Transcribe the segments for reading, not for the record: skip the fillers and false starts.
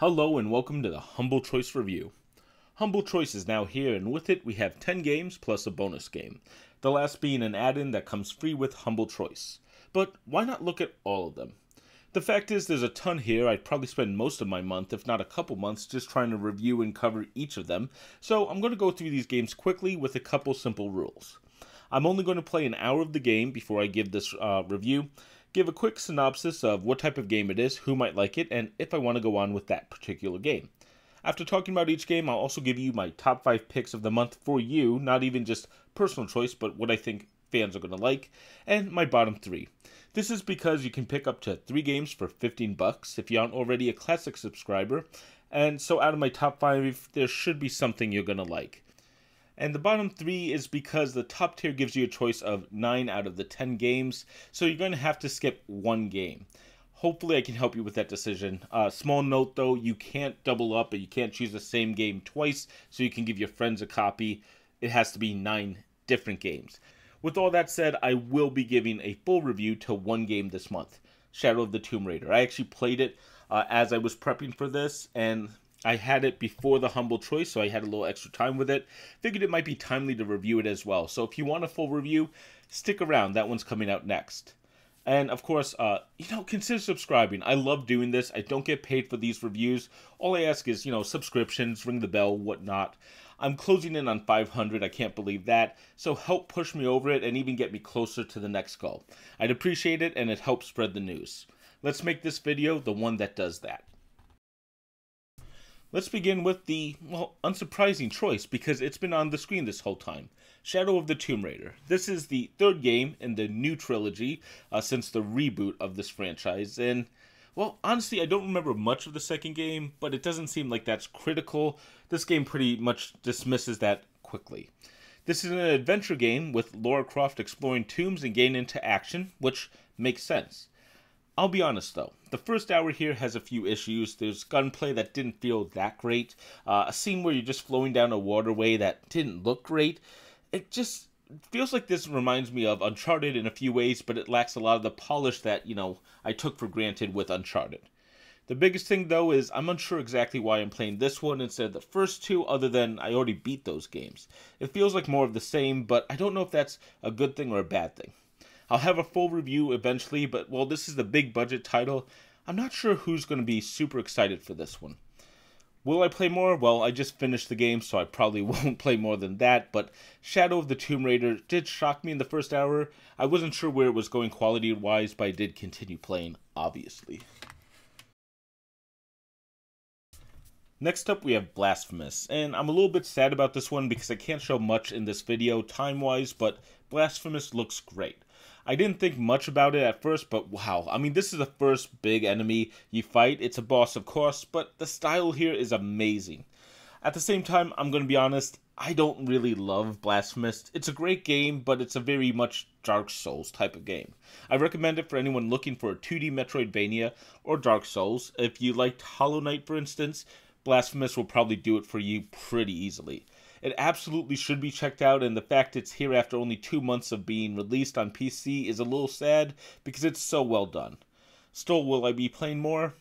Hello and welcome to the Humble Choice Review. Humble Choice is now here, and with it we have 10 games plus a bonus game, the last being an add-in that comes free with Humble Choice. But why not look at all of them? The fact is there's a ton here. I'd probably spend most of my month, if not a couple months, just trying to review and cover each of them, so I'm going to go through these games quickly with a couple simple rules. I'm only going to play an hour of the game before I give this review, give a quick synopsis of what type of game it is, who might like it, and if I want to go on with that particular game. After talking about each game, I'll also give you my top 5 picks of the month for you, not even just personal choice, but what I think fans are going to like, and my bottom 3. This is because you can pick up to 3 games for 15 bucks if you aren't already a classic subscriber, and so out of my top 5, there should be something you're going to like. And the bottom 3 is because the top tier gives you a choice of 9 out of the 10 games, so you're going to have to skip one game. Hopefully I can help you with that decision. Small note though, you can't double up, and you can't choose the same game twice, so you can give your friends a copy. It has to be 9 different games. With all that said, I will be giving a full review to one game this month, Shadow of the Tomb Raider. I actually played it as I was prepping for this, and I had it before the Humble Choice, so I had a little extra time with it. Figured it might be timely to review it as well. So if you want a full review, stick around. That one's coming out next. And of course, consider subscribing. I love doing this. I don't get paid for these reviews. All I ask is, subscriptions, ring the bell, whatnot. I'm closing in on 500. I can't believe that. So help push me over it and even get me closer to the next goal. I'd appreciate it, and it helps spread the news. Let's make this video the one that does that. Let's begin with the, unsurprising choice, because it's been on the screen this whole time. Shadow of the Tomb Raider. This is the third game in the new trilogy since the reboot of this franchise, and, honestly, I don't remember much of the second game, but it doesn't seem like that's critical. This game pretty much dismisses that quickly. This is an adventure game with Lara Croft exploring tombs and getting into action, which makes sense. I'll be honest though, the first hour here has a few issues. There's gunplay that didn't feel that great, a scene where you're just flowing down a waterway that didn't look great. It just feels like this reminds me of Uncharted in a few ways, but it lacks a lot of the polish that, I took for granted with Uncharted. The biggest thing though is I'm unsure exactly why I'm playing this one instead of the first two, other than I already beat those games. It feels like more of the same, but I don't know if that's a good thing or a bad thing. I'll have a full review eventually, but while this is the big budget title, I'm not sure who's going to be super excited for this one. Will I play more? Well, I just finished the game, so I probably won't play more than that, but Shadow of the Tomb Raider did shock me in the first hour. I wasn't sure where it was going quality-wise, but I did continue playing, obviously. Next up, we have Blasphemous, and I'm a little bit sad about this one because I can't show much in this video time-wise, but Blasphemous looks great. I didn't think much about it at first, but wow, this is the first big enemy you fight. It's a boss, of course, but the style here is amazing. At the same time, I'm going to be honest, I don't really love Blasphemous. It's a great game, but it's a very much Dark Souls type of game. I recommend it for anyone looking for a 2D Metroidvania or Dark Souls. If you liked Hollow Knight, for instance, Blasphemous will probably do it for you pretty easily. It absolutely should be checked out, and the fact it's here after only 2 months of being released on PC is a little sad because it's so well done. Still, will I be playing more?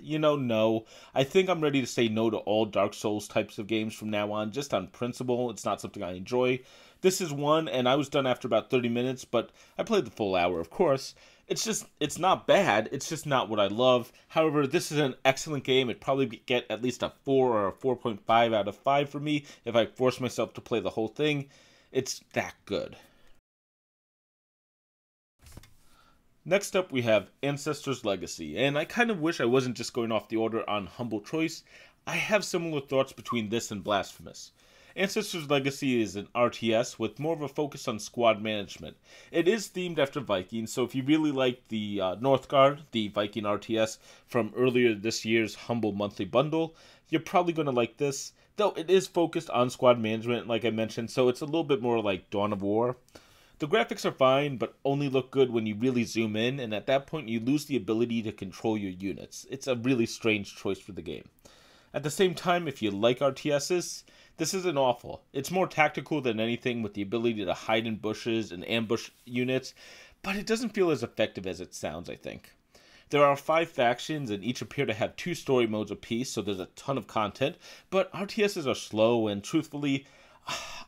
No. I think I'm ready to say no to all Dark Souls types of games from now on, just on principle. It's not something I enjoy. This is one, and I was done after about 30 minutes, but I played the full hour, of course. It's not bad, it's just not what I love. However, this is an excellent game. It'd probably get at least a 4 or a 4.5 out of 5 for me if I force myself to play the whole thing. It's that good. Next up, we have Ancestors Legacy, and I kind of wish I wasn't just going off the order on Humble Choice. I have similar thoughts between this and Blasphemous. Ancestors Legacy is an RTS with more of a focus on squad management. It is themed after Vikings, so if you really like the Northgard, the Viking RTS from earlier this year's Humble Monthly Bundle, you're probably going to like this, though it is focused on squad management, like I mentioned, so it's a little bit more like Dawn of War. The graphics are fine, but only look good when you really zoom in, and at that point you lose the ability to control your units. It's a really strange choice for the game. At the same time, if you like RTSs, this isn't awful. It's more tactical than anything, with the ability to hide in bushes and ambush units, but it doesn't feel as effective as it sounds, I think. There are 5 factions, and each appear to have 2 story modes apiece, so there's a ton of content, but RTSs are slow, and truthfully,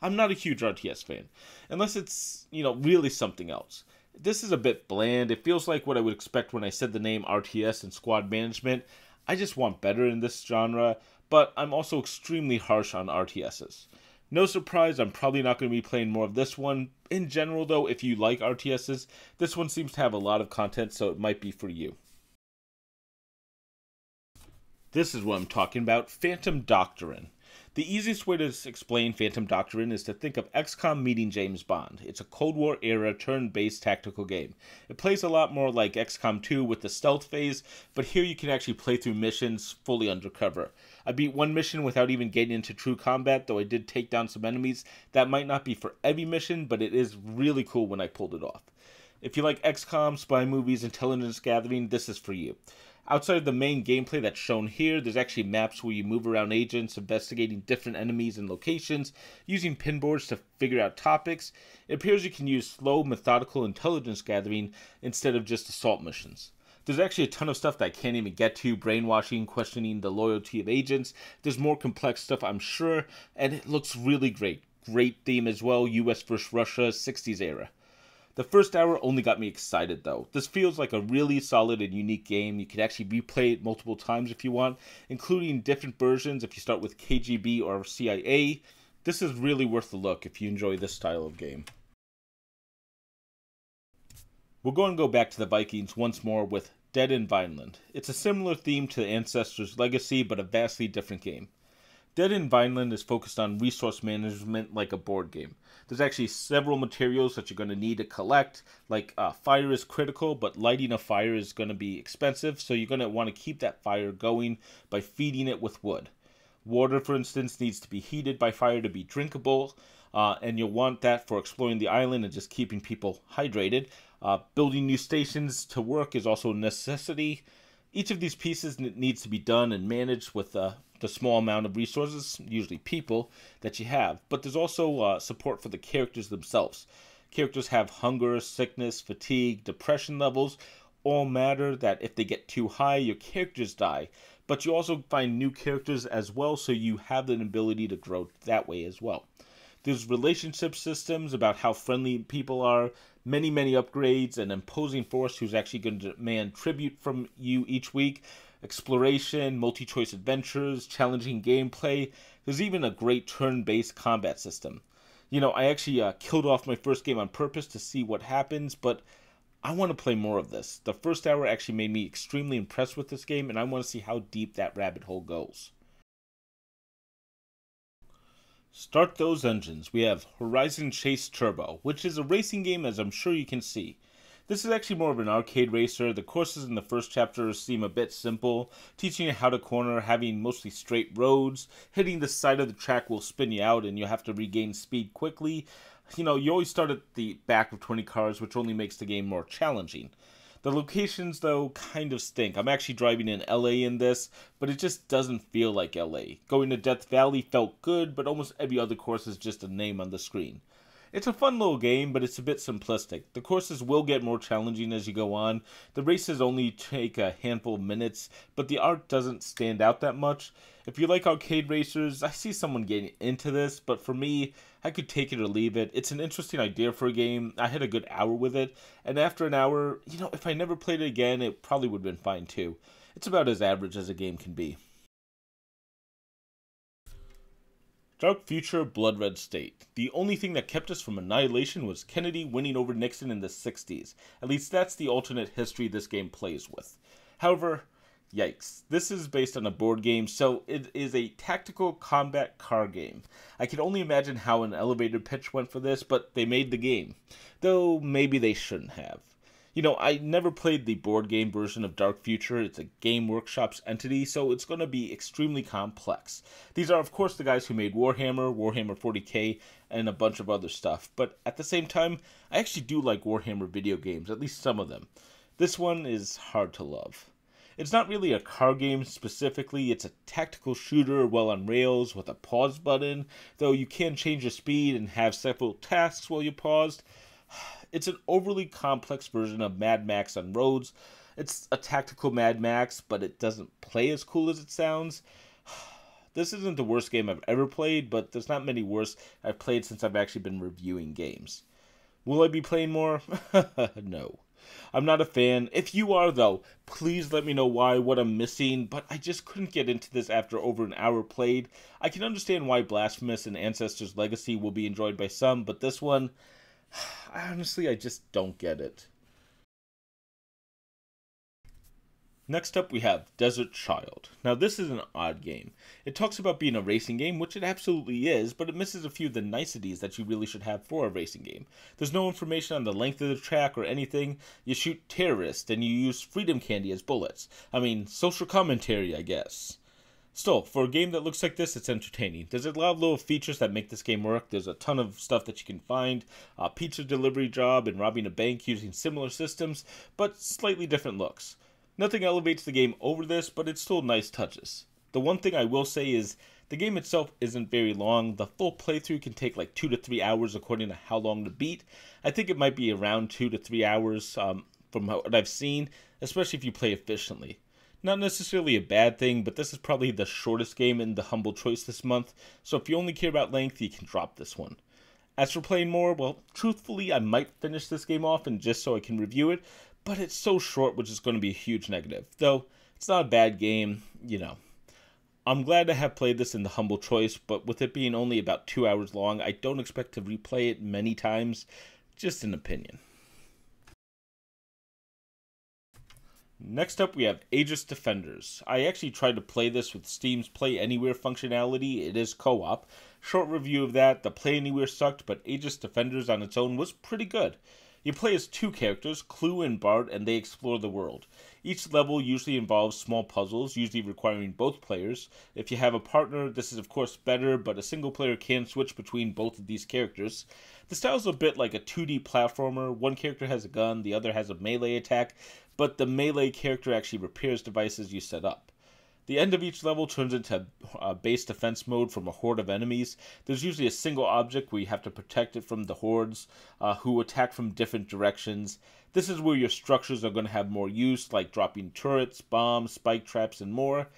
I'm not a huge RTS fan, unless it's, really something else. This is a bit bland. It feels like what I would expect when I said the name RTS and squad management. I just want better in this genre, but I'm also extremely harsh on RTSs. No surprise, I'm probably not going to be playing more of this one. In general, though, if you like RTSs, this one seems to have a lot of content, so it might be for you. This is what I'm talking about, Phantom Doctrine. The easiest way to explain Phantom Doctrine is to think of XCOM meeting James Bond. It's a Cold War era turn-based tactical game. It plays a lot more like XCOM 2 with the stealth phase, but here you can actually play through missions fully undercover. I beat one mission without even getting into true combat, though I did take down some enemies. That might not be for every mission, but it is really cool when I pulled it off. If you like XCOM, spy movies, intelligence gathering, this is for you. Outside of the main gameplay that's shown here, there's actually maps where you move around agents, investigating different enemies and locations, using pinboards to figure out topics. It appears you can use slow, methodical intelligence gathering instead of just assault missions. There's actually a ton of stuff that I can't even get to, brainwashing, questioning the loyalty of agents. There's more complex stuff, I'm sure, and it looks really great. Great theme as well, US vs. Russia, 60s era. The first hour only got me excited though. This feels like a really solid and unique game. You can actually replay it multiple times if you want, including different versions if you start with KGB or CIA. This is really worth the look if you enjoy this style of game. We're going to go back to the Vikings once more with Dead in Vinland. It's a similar theme to Ancestors Legacy, but a vastly different game. Dead in Vinland is focused on resource management like a board game. There's actually several materials that you're going to need to collect, like fire is critical, but lighting a fire is going to be expensive, so you're going to want to keep that fire going by feeding it with wood. Water, for instance, needs to be heated by fire to be drinkable, and you'll want that for exploring the island and just keeping people hydrated. Building new stations to work is also a necessity. Each of these pieces needs to be done and managed with the small amount of resources, usually people, that you have. But there's also support for the characters themselves. Characters have hunger, sickness, fatigue, depression levels, all matter that if they get too high, your characters die. But you also find new characters as well, so you have the ability to grow that way as well. There's relationship systems about how friendly people are, many upgrades, an imposing force who's actually going to demand tribute from you each week, exploration, multi-choice adventures, challenging gameplay. There's even a great turn-based combat system. I actually killed off my first game on purpose to see what happens, but I want to play more of this. The first hour actually made me extremely impressed with this game, and I want to see how deep that rabbit hole goes. Start those engines. We have Horizon Chase Turbo, which is a racing game, as I'm sure you can see. This is actually more of an arcade racer. The courses in the first chapter seem a bit simple, teaching you how to corner, having mostly straight roads. Hitting the side of the track will spin you out and you'll have to regain speed quickly. You always start at the back of 20 cars, which only makes the game more challenging. The locations, though, kind of stink. I'm actually driving in LA in this, but it just doesn't feel like LA. Going to Death Valley felt good, but almost every other course is just a name on the screen. It's a fun little game, but it's a bit simplistic. The courses will get more challenging as you go on. The races only take a handful of minutes, but the art doesn't stand out that much. If you like arcade racers, I see someone getting into this, but for me, I could take it or leave it. It's an interesting idea for a game. I had a good hour with it, and after an hour, if I never played it again, it probably would have been fine too. It's about as average as a game can be. Dark Future, Blood Red State. The only thing that kept us from annihilation was Kennedy winning over Nixon in the 60s. At least that's the alternate history this game plays with. However, yikes. This is based on a board game, so it is a tactical combat car game. I can only imagine how an elevator pitch went for this, but they made the game. Though maybe they shouldn't have. I never played the board game version of Dark Future. It's a Game Workshop's entity, so it's going to be extremely complex. These are, of course, the guys who made Warhammer, Warhammer 40k, and a bunch of other stuff. But at the same time, I actually do like Warhammer video games, at least some of them. This one is hard to love. It's not really a car game specifically, it's a tactical shooter well on rails with a pause button, though you can change your speed and have several tasks while you paused. It's an overly complex version of Mad Max on roads. It's a tactical Mad Max, but it doesn't play as cool as it sounds. This isn't the worst game I've ever played, but there's not many worse I've played since I've actually been reviewing games. Will I be playing more? No. I'm not a fan. If you are, though, please let me know why, what I'm missing, but I just couldn't get into this after over an hour played. I can understand why Blasphemous and Ancestors Legacy will be enjoyed by some, but this one, honestly, I just don't get it. Next up, we have Desert Child. Now, this is an odd game. It talks about being a racing game, which it absolutely is, but it misses a few of the niceties that you really should have for a racing game. There's no information on the length of the track or anything. You shoot terrorists, and you use freedom candy as bullets. I mean, social commentary, I guess. Still, for a game that looks like this, it's entertaining. There's a lot of little features that make this game work. There's a ton of stuff that you can find. A pizza delivery job and robbing a bank using similar systems, but slightly different looks. Nothing elevates the game over this, but it's still nice touches. The one thing I will say is, the game itself isn't very long. The full playthrough can take like 2 to 3 hours according to how long to beat. I think it might be around 2 to 3 hours from what I've seen, especially if you play efficiently. Not necessarily a bad thing, but this is probably the shortest game in the Humble Choice this month, so if you only care about length, you can drop this one. As for playing more, well, truthfully, I might finish this game off and just so I can review it, but it's so short, which is going to be a huge negative. Though, it's not a bad game, you know. I'm glad to have played this in the Humble Choice, but with it being only about 2 hours long, I don't expect to replay it many times. Just an opinion. Next up, we have Aegis Defenders. I actually tried to play this with Steam's Play Anywhere functionality. It is co-op. Short review of that. The Play Anywhere sucked, but Aegis Defenders on its own was pretty good. You play as two characters, Clue and Bart, and they explore the world. Each level usually involves small puzzles, usually requiring both players. If you have a partner, this is of course better, but a single player can switch between both of these characters. The style is a bit like a 2D platformer. One character has a gun, the other has a melee attack, but the melee character actually repairs devices you set up. The end of each level turns into base defense mode from a horde of enemies. There's usually a single object where you have to protect it from the hordes who attack from different directions. This is where your structures are going to have more use, like dropping turrets, bombs, spike traps, and more.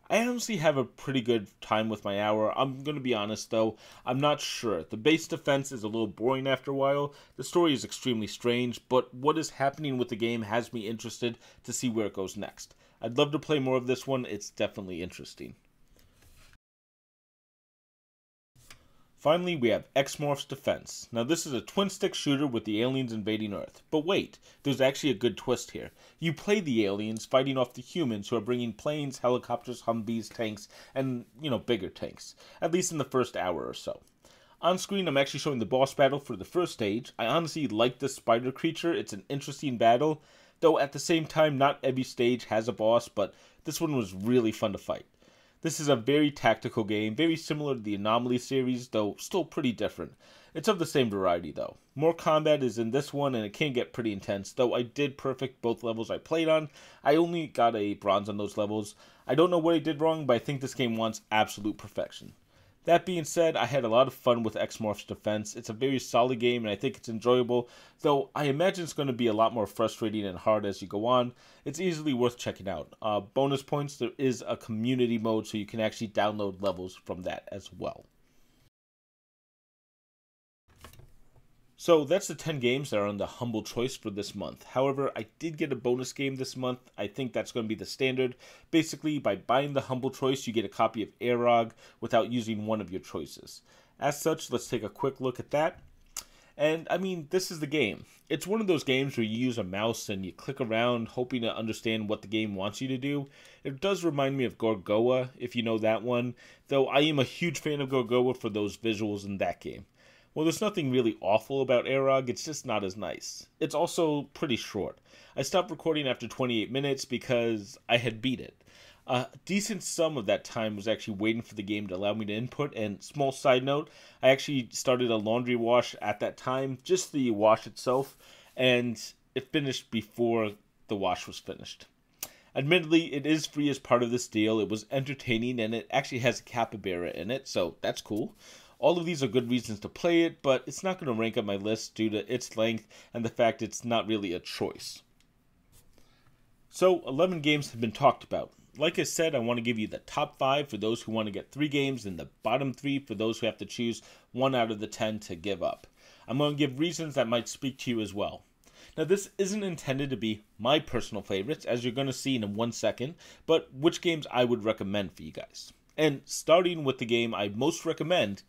I honestly have a pretty good time with my hour. I'm going to be honest though, I'm not sure. The base defense is a little boring after a while. The story is extremely strange, but what is happening with the game has me interested to see where it goes next. I'd love to play more of this one. It's definitely interesting. Finally, we have X-Morph Defense. Now, this is a twin-stick shooter with the aliens invading Earth. But wait, there's actually a good twist here. You play the aliens fighting off the humans who are bringing planes, helicopters, Humvees, tanks, and, bigger tanks. At least in the first hour or so. On screen, I'm actually showing the boss battle for the first stage. I honestly like this spider creature. It's an interesting battle. Though at the same time, not every stage has a boss, but this one was really fun to fight. This is a very tactical game, very similar to the Anomaly series, though still pretty different. It's of the same variety, though. More combat is in this one, and it can get pretty intense, though I did perfect both levels I played on. I only got a bronze on those levels. I don't know what I did wrong, but I think this game wants absolute perfection. That being said, I had a lot of fun with X-Morph's Defense. It's a very solid game, and I think it's enjoyable, though I imagine it's going to be a lot more frustrating and hard as you go on. It's easily worth checking out. Bonus points, there is a community mode, so you can actually download levels from that as well. So that's the 10 games that are on the Humble Choice for this month. However, I did get a bonus game this month. I think that's going to be the standard. Basically, by buying the Humble Choice, you get a copy of Arrog without using one of your choices. As such, let's take a quick look at that. And, I mean, this is the game. It's one of those games where you use a mouse and you click around hoping to understand what the game wants you to do. It does remind me of Gorgoa, if you know that one, though I am a huge fan of Gorgoa for those visuals in that game. Well, there's nothing really awful about Arrog, it's just not as nice. It's also pretty short. I stopped recording after 28 minutes because I had beat it. A decent sum of that time was actually waiting for the game to allow me to input, and small side note, I actually started a laundry wash at that time, just the wash itself, and it finished before the wash was finished. Admittedly, it is free as part of this deal. It was entertaining, and it actually has a capybara in it, so that's cool. All of these are good reasons to play it, but it's not going to rank up my list due to its length and the fact it's not really a choice. So 11 games have been talked about. Like I said, I want to give you the top 5 for those who want to get 3 games and the bottom 3 for those who have to choose 1 out of the 10 to give up. I'm going to give reasons that might speak to you as well. Now, this isn't intended to be my personal favorites, as you're going to see in 1 second, but which games I would recommend for you guys. And starting with the game I most recommend,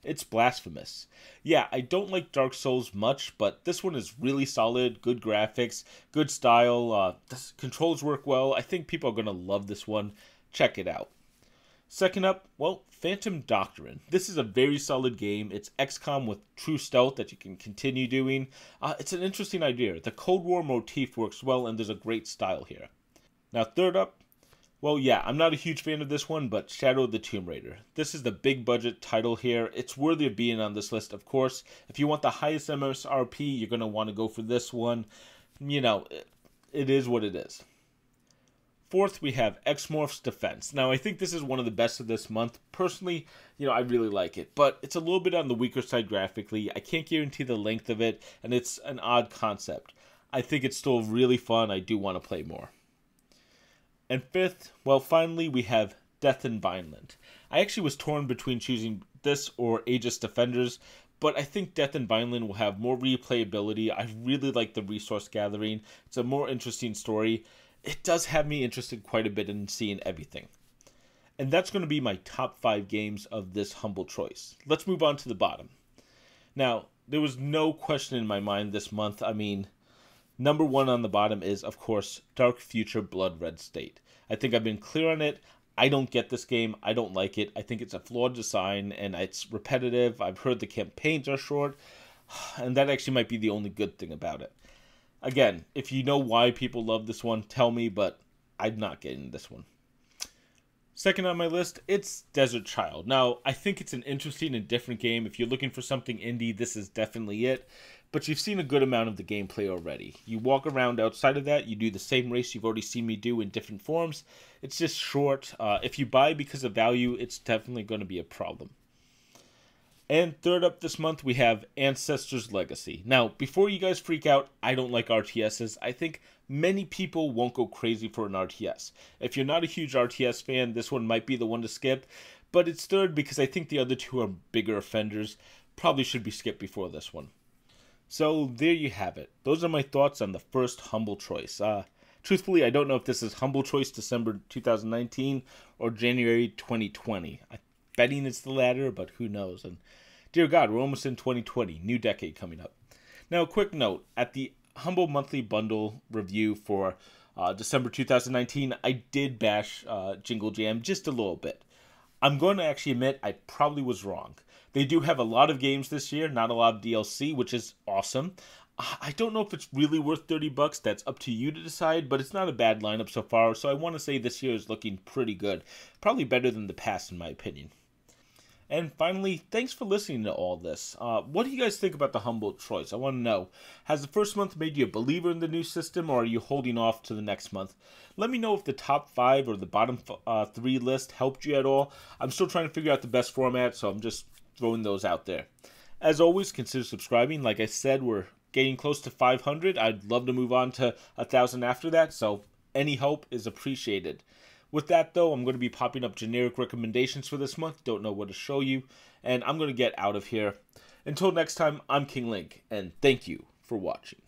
it's Blasphemous. Yeah, I don't like Dark Souls much, but this one is really solid, good graphics, good style, the controls work well. I think people are going to love this one. Check it out. Second up, well, Phantom Doctrine. This is a very solid game. It's XCOM with true stealth that you can continue doing. It's an interesting idea. The Cold War motif works well, and there's a great style here. Now, third up, well, yeah, I'm not a huge fan of this one, but Shadow of the Tomb Raider. This is the big budget title here. It's worthy of being on this list, of course. If you want the highest MSRP, you're going to want to go for this one. You know, it is what it is. Fourth, we have X-Morph Defense. Now, I think this is one of the best of this month. Personally, I really like it, but it's a little bit on the weaker side graphically. I can't guarantee the length of it, and it's an odd concept. I think it's still really fun. I do want to play more. And fifth, well, finally, we have Death in Vinland. I actually was torn between choosing this or Aegis Defenders, but I think Death in Vinland will have more replayability. I really like the resource gathering. It's a more interesting story. It does have me interested quite a bit in seeing everything. And that's going to be my top 5 games of this humble choice. Let's move on to the bottom. Now, there was no question in my mind this month. I mean, number 1 on the bottom is, of course, Dark Future Blood Red State. I think I've been clear on it. I don't get this game. I don't like it. I think it's a flawed design, and it's repetitive. I've heard the campaigns are short, and that actually might be the only good thing about it. Again, if you know why people love this one, tell me, but I'm not getting this one. Second on my list, it's Desert Child. Now, I think it's an interesting and different game. If you're looking for something indie, this is definitely it. But you've seen a good amount of the gameplay already. You walk around outside of that, you do the same race you've already seen me do in different forms. It's just short. If you buy because of value, it's definitely going to be a problem. And third up this month, we have Ancestors Legacy. Now, before you guys freak out, I don't like RTSs. I think many people won't go crazy for an RTS. If you're not a huge RTS fan, this one might be the one to skip. But it's third because I think the other two are bigger offenders. Probably should be skipped before this one. So there you have it. Those are my thoughts on the first humble choice. Truthfully, I don't know if this is humble choice December 2019 or January 2020. I'm betting it's the latter, but who knows. And dear God, we're almost in 2020, new decade coming up. Now, a quick note. At the Humble Monthly Bundle review for December 2019, I did bash Jingle Jam just a little bit. I'm going to actually admit I probably was wrong. They do have a lot of games this year, not a lot of DLC, which is awesome. I don't know if it's really worth $30. That's up to you to decide, but it's not a bad lineup so far, so I want to say this year is looking pretty good. Probably better than the past, in my opinion. And finally, thanks for listening to all this. What do you guys think about the humble choice? I want to know. Has the first month made you a believer in the new system, or are you holding off to the next month? Let me know if the top 5 or the bottom 3 list helped you at all. I'm still trying to figure out the best format, so I'm just throwing those out there. As always, consider subscribing. Like I said, we're getting close to 500. I'd love to move on to 1,000 after that, so any help is appreciated. With that, though, I'm going to be popping up generic recommendations for this month. Don't know what to show you, and I'm going to get out of here. Until next time, I'm King Link, and thank you for watching.